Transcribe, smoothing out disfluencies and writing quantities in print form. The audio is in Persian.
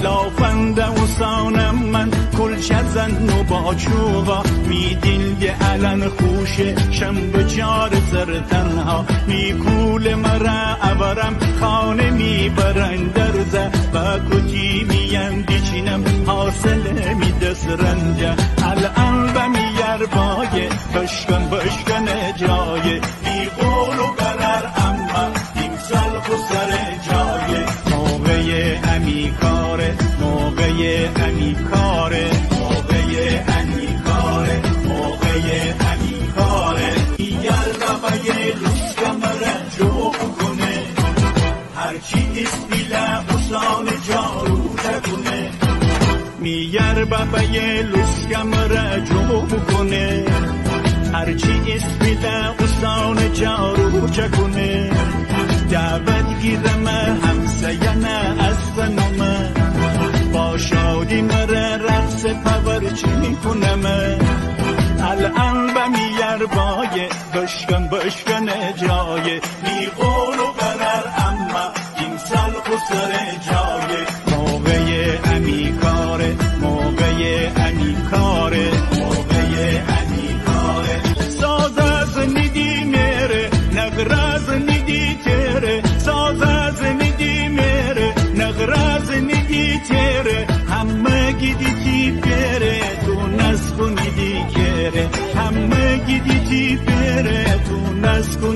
لافنده و سانم من کلچه زن و با چوغا می دیلگ علن خوشه شم بچار سر تنها می کول مرا ابرم خانه می برن درزه و کتی می اندیچینم حاصله می دست رنجه الان و می یربای بشکن جای بی قول و قرار اما امسال خسر جای موقع امی کاره موقع امی کاره موقع امی کاره موقع امی کاره یربای لسکم رجو کنه هرچی اسپیله حسان جارو تکونه میار بابای لسکم رجو کنه هرچی اسپیده استان جارو چکونه دعوت گیرم همسایه از بنامه با شادی مره رقص پاورچی میکنم الان به میار بای بشکن جای بی قول و قرار اما این سال خسر جای موقع امی کاره موقع امی کاره موقع امی کاره ساز از ندی میره نغراز ندی تیره ساز از ندی میره نغراز ندی تیره همه گیدی تی بره تو نسکو ندی کره همه گیدی تی بره تو نسکو